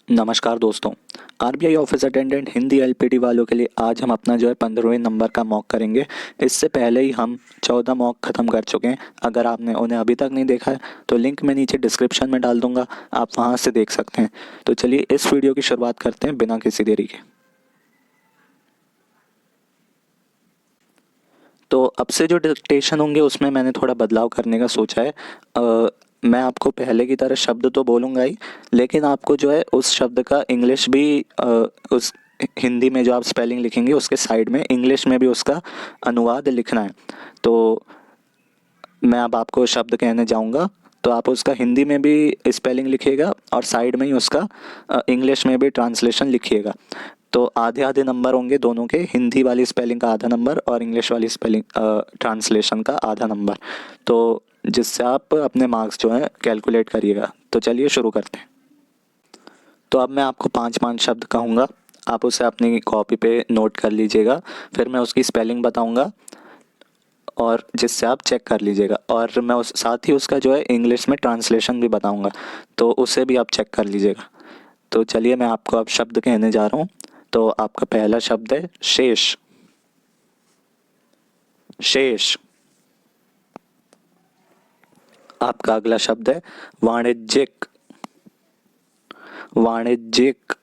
नमस्कार दोस्तों। RBI office attendant Hindi LPT वालों के लिए आज हम अपना 15वें नंबर का मॉक करेंगे। इससे पहले ही हम 14 मॉक ख़त्म कर चुके हैं। अगर आपने उन्हें अभी तक नहीं देखा है तो लिंक मैं नीचे डिस्क्रिप्शन में डाल दूंगा, आप वहां से देख सकते हैं। तो चलिए इस वीडियो की शुरुआत करते हैं बिना किसी देरी के। तो अब से जो डिक्टेशन होंगे उसमें मैंने थोड़ा बदलाव करने का सोचा है। मैं आपको पहले की तरह शब्द तो बोलूँगा ही, लेकिन आपको जो है उस शब्द का इंग्लिश भी उस हिंदी में जो आप स्पेलिंग लिखेंगे उसके साइड में इंग्लिश में भी उसका अनुवाद लिखना है। तो मैं अब आपको शब्द कहने जाऊँगा, तो आप उसका हिंदी में भी स्पेलिंग लिखिएगा और साइड में ही उसका इंग्लिश में भी ट्रांसलेशन लिखिएगा। तो आधे आधे नंबर होंगे दोनों के, हिंदी वाली स्पेलिंग का आधा नंबर और इंग्लिश वाली स्पेलिंग ट्रांसलेशन का आधा नंबर। तो जिससे आप अपने मार्क्स जो हैं कैलकुलेट करिएगा। तो चलिए शुरू करते हैं। तो अब मैं आपको पांच पांच शब्द कहूँगा, आप उसे अपनी कॉपी पे नोट कर लीजिएगा। फिर मैं उसकी स्पेलिंग बताऊँगा और जिससे आप चेक कर लीजिएगा, और मैं उस साथ ही उसका जो है इंग्लिश में ट्रांसलेशन भी बताऊँगा, तो उसे भी आप चेक कर लीजिएगा। तो चलिए मैं आपको अब शब्द कहने जा रहा हूँ। तो आपका पहला शब्द है शेष। शेष। आपका अगला शब्द है वाणिज्यिक। वाणिज्यिक।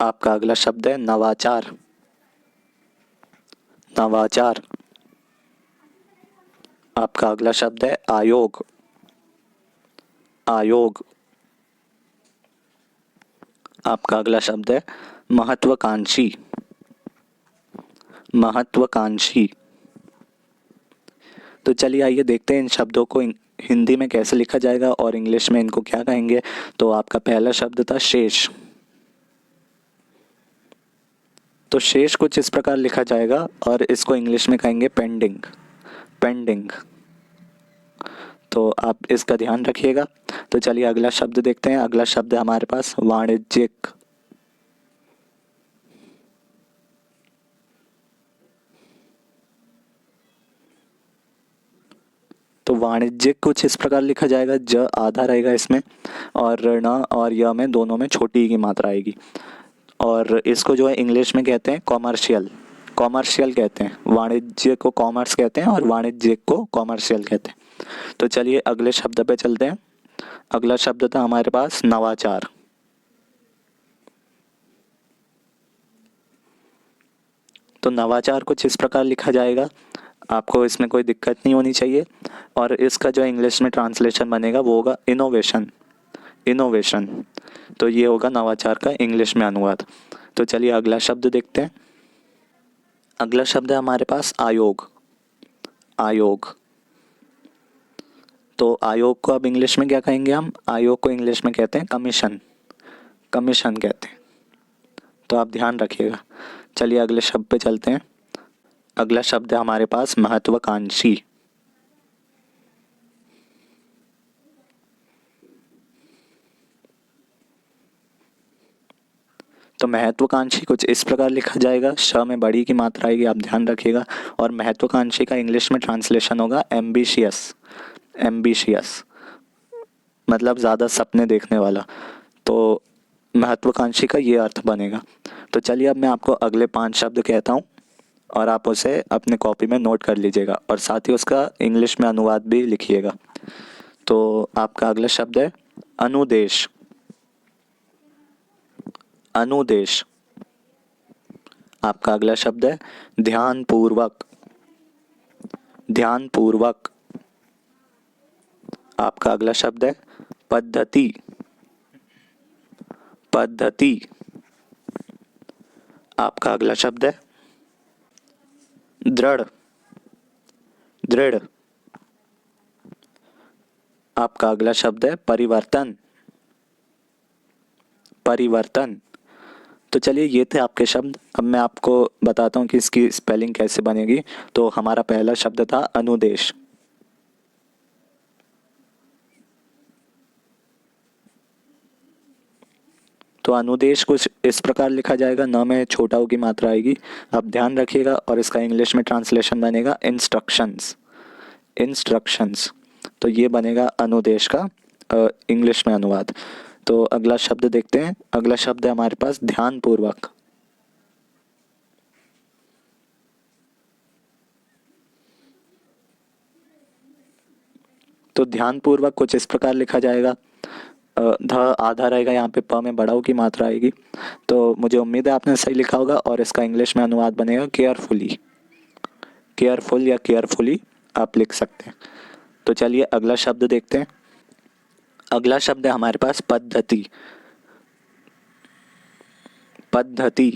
आपका अगला शब्द है नवाचार। नवाचार। आपका अगला शब्द है आयोग। आयोग। आपका अगला शब्द है महत्वाकांक्षी। महत्वाकांक्षी। तो चलिए आइए देखते हैं इन शब्दों को हिंदी में कैसे लिखा जाएगा और इंग्लिश में इनको क्या कहेंगे। तो आपका पहला शब्द था शेष। तो शेष कुछ इस प्रकार लिखा जाएगा और इसको इंग्लिश में कहेंगे पेंडिंग। पेंडिंग। तो आप इसका ध्यान रखिएगा। तो चलिए अगला शब्द देखते हैं। अगला शब्द है हमारे पास वाणिज्यिक। तो वाणिज्यिक कुछ इस प्रकार लिखा जाएगा, ज आधा रहेगा इसमें और न और य में दोनों में छोटी की मात्रा आएगी। और इसको जो है इंग्लिश में कहते हैं कॉमर्शियल। कॉमर्शियल कहते हैं, वाणिज्य को कॉमर्स कहते हैं और वाणिज्यिक को कॉमर्शियल कहते हैं। तो चलिए अगले शब्द पे चलते हैं। अगला शब्द था हमारे पास नवाचार। तो नवाचार कुछ इस प्रकार लिखा जाएगा, आपको इसमें कोई दिक्कत नहीं होनी चाहिए। और इसका जो इंग्लिश में ट्रांसलेशन बनेगा वो होगा इनोवेशन। इनोवेशन। तो ये होगा नवाचार का इंग्लिश में अनुवाद। तो चलिए अगला शब्द देखते हैं। अगला शब्द है हमारे पास आयोग। आयोग। तो आयोग को अब इंग्लिश में क्या कहेंगे हम? आयोग को इंग्लिश में कहते हैं कमीशन। कमीशन कहते हैं। तो आप ध्यान रखिएगा। चलिए अगले शब्द पे चलते हैं। अगला शब्द है हमारे पास महत्वाकांक्षी। तो महत्वाकांक्षी कुछ इस प्रकार लिखा जाएगा, श में बड़ी की मात्रा आएगी, आप ध्यान रखिएगा। और महत्वाकांक्षी का इंग्लिश में ट्रांसलेशन होगा एम्बिशियस। एम्बिशियस मतलब ज़्यादा सपने देखने वाला। तो महत्वाकांक्षी का ये अर्थ बनेगा। तो चलिए अब मैं आपको अगले पांच शब्द कहता हूँ और आप उसे अपने कॉपी में नोट कर लीजिएगा और साथ ही उसका इंग्लिश में अनुवाद भी लिखिएगा। तो आपका अगला शब्द है अनुदेश। अनुदेश। आपका अगला शब्द है ध्यानपूर्वक। ध्यानपूर्वक। आपका अगला शब्द है पद्धति। पद्धति। आपका अगला शब्द है दृढ़। दृढ़। आपका अगला शब्द है परिवर्तन। परिवर्तन। तो चलिए ये थे आपके शब्द। अब मैं आपको बताता हूँ कि इसकी स्पेलिंग कैसे बनेगी। तो हमारा पहला शब्द था अनुदेश। तो अनुदेश कुछ इस प्रकार लिखा जाएगा, न में छोटा ऊ की मात्रा आएगी, आप ध्यान रखिएगा। और इसका इंग्लिश में ट्रांसलेशन बनेगा इंस्ट्रक्शंस। इंस्ट्रक्शंस। तो ये बनेगा अनुदेश का इंग्लिश में अनुवाद। तो अगला शब्द देखते हैं। अगला शब्द है हमारे पास ध्यानपूर्वक। तो ध्यानपूर्वक कुछ इस प्रकार लिखा जाएगा। ध आधा रहेगा, यहाँ पे प में बड़ा ऊ की मात्रा आएगी। तो मुझे उम्मीद है आपने सही लिखा होगा और इसका इंग्लिश में अनुवाद बनेगा केयरफुली। केयरफुल या केयरफुली आप लिख सकते हैं। तो चलिए अगला शब्द देखते हैं। अगला शब्द है हमारे पास पद्धति। पद्धति।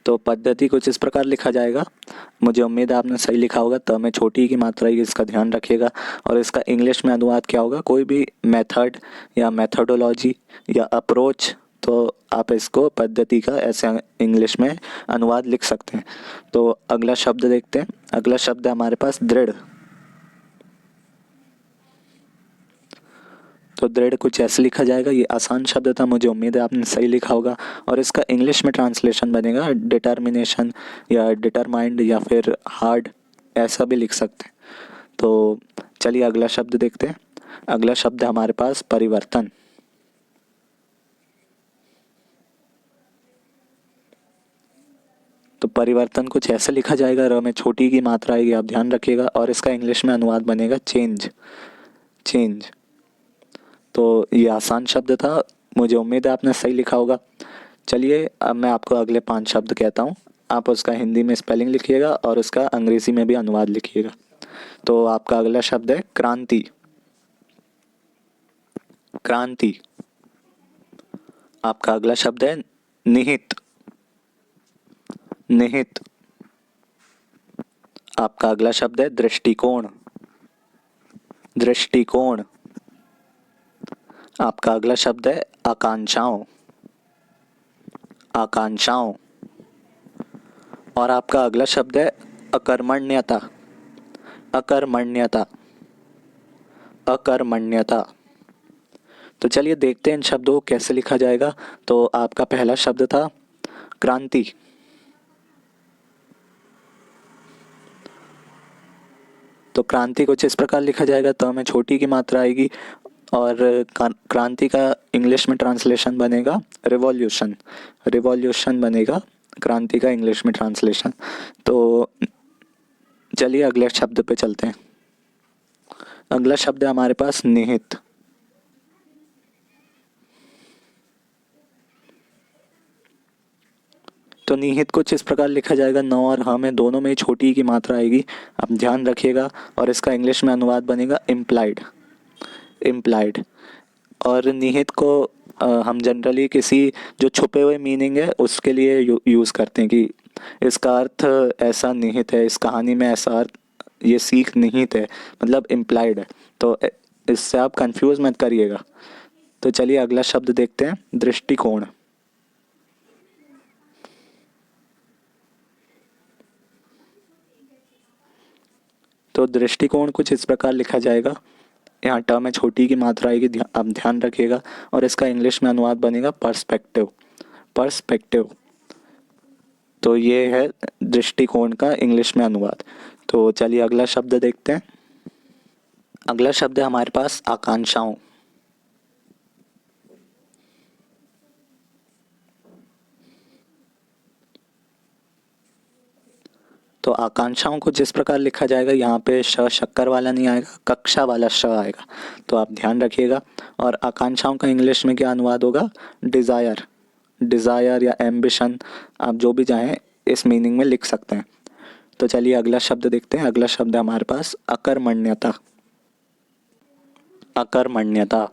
तो पद्धति कुछ इस प्रकार लिखा जाएगा। मुझे उम्मीद है आपने सही लिखा होगा। त में छोटी की मात्रा है, इसका ध्यान रखिएगा। और इसका इंग्लिश में अनुवाद क्या होगा? कोई भी मेथड या मेथोडोलॉजी या अप्रोच, तो आप इसको पद्धति का ऐसे इंग्लिश में अनुवाद लिख सकते हैं। तो अगला शब्द देखते हैं। अगला शब्द है हमारे पास दृढ़। तो दृढ़ कुछ ऐसे लिखा जाएगा। ये आसान शब्द था, मुझे उम्मीद है आपने सही लिखा होगा। और इसका इंग्लिश में ट्रांसलेशन बनेगा डिटर्मिनेशन या डिटरमाइंड या फिर हार्ड, ऐसा भी लिख सकते हैं। तो चलिए अगला शब्द देखते हैं। अगला शब्द है हमारे पास परिवर्तन। तो परिवर्तन कुछ ऐसे लिखा जाएगा। र में छोटी की मात्रा आएगी, आप ध्यान रखिएगा। और इसका इंग्लिश में अनुवाद बनेगा चेंज। चेंज। तो ये आसान शब्द था, मुझे उम्मीद है आपने सही लिखा होगा। चलिए अब मैं आपको अगले 5 शब्द कहता हूँ, आप उसका हिंदी में स्पेलिंग लिखिएगा और उसका अंग्रेजी में भी अनुवाद लिखिएगा। तो आपका अगला शब्द है क्रांति। क्रांति। आपका अगला शब्द है निहित। निहित। आपका अगला शब्द है दृष्टिकोण। दृष्टिकोण। आपका अगला शब्द है आकांक्षाओं। आकांक्षाओं। और आपका अगला शब्द है अकर्मण्यता। अकर्मण्यता। अकर्मण्यता। तो चलिए देखते हैं इन शब्दों को कैसे लिखा जाएगा। तो आपका पहला शब्द था क्रांति। तो क्रांति कुछ इस प्रकार लिखा जाएगा। तो में छोटी की मात्रा आएगी और क्रांति का इंग्लिश में ट्रांसलेशन बनेगा रिवॉल्यूशन। रिवॉल्यूशन बनेगा क्रांति का इंग्लिश में ट्रांसलेशन। तो चलिए अगले शब्द पे चलते हैं। अगला शब्द है हमारे पास निहित। तो निहित कुछ इस प्रकार लिखा जाएगा। न और ह में दोनों में ही छोटी की मात्रा आएगी, आप ध्यान रखिएगा। और इसका इंग्लिश में अनुवाद बनेगा इम्प्लाइड। इम्प्लाइड। और निहित को हम जनरली किसी जो छुपे हुए मीनिंग है उसके लिए यूज़ करते हैं कि इसका अर्थ ऐसा निहित है, इस कहानी में ऐसा अर्थ, ये सीख निहित है, मतलब इम्प्लाइड है। तो इससे आप कंफ्यूज मत करिएगा। तो चलिए अगला शब्द देखते हैं, दृष्टिकोण। तो दृष्टिकोण कुछ इस प्रकार लिखा जाएगा। यहाँ ट में छोटी की मात्रा आएगी, आप ध्यान रखिएगा। और इसका इंग्लिश में अनुवाद बनेगा पर्सपेक्टिव। पर्सपेक्टिव। तो ये है दृष्टिकोण का इंग्लिश में अनुवाद। तो चलिए अगला शब्द देखते हैं। अगला शब्द है हमारे पास आकांक्षाओं। तो आकांक्षाओं को जिस प्रकार लिखा जाएगा, यहाँ पे श शक्कर वाला नहीं आएगा, कक्षा वाला श आएगा। तो आप ध्यान रखिएगा। और आकांक्षाओं का इंग्लिश में क्या अनुवाद होगा? डिज़ायर। डिज़ायर या एम्बिशन, आप जो भी चाहें इस मीनिंग में लिख सकते हैं। तो चलिए अगला शब्द देखते हैं। अगला शब्द है हमारे पास अकर्मण्यता। अकर्मण्यता।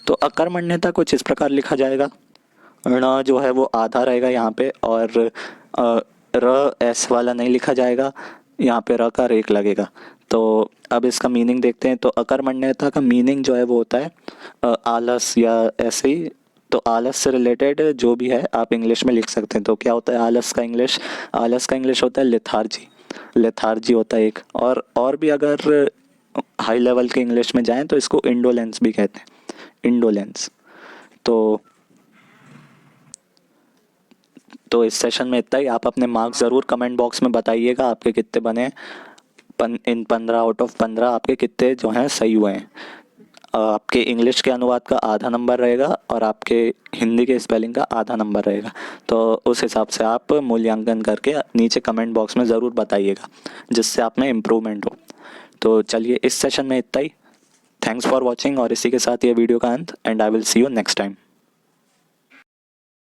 तो अकर्मण्यता कुछ इस प्रकार लिखा जाएगा। ण जो है वो आधा रहेगा यहाँ पे, और र एस वाला नहीं लिखा जाएगा, यहाँ पे र का रेक लगेगा। तो अब इसका मीनिंग देखते हैं। तो अकर्मण्यता का मीनिंग जो है वो होता है आलस या ऐसे ही। तो आलस से रिलेटेड जो भी है आप इंग्लिश में लिख सकते हैं। तो क्या होता है आलस का इंग्लिश? आलस का इंग्लिश होता है लेथार्जी। लेथार्जी होता है एक। और भी अगर हाई लेवल के इंग्लिश में जाएं तो इसको इंडोलेंस भी कहते हैं। इंडोलेंस। तो तो इस सेशन में इतना ही। आप अपने मार्क्स ज़रूर कमेंट बॉक्स में बताइएगा आपके कितने बने। इन 15 आउट ऑफ 15 आपके कितने जो हैं सही हुए हैं। आपके इंग्लिश के अनुवाद का आधा नंबर रहेगा और आपके हिंदी के स्पेलिंग का आधा नंबर रहेगा। तो उस हिसाब से आप मूल्यांकन करके नीचे कमेंट बॉक्स में ज़रूर बताइएगा, जिससे आप में इम्प्रूवमेंट हो। तो चलिए इस सेशन में इतना ही। थैंक्स फॉर वॉचिंग, और इसी के साथ ये वीडियो का अंत, and I will see you next time.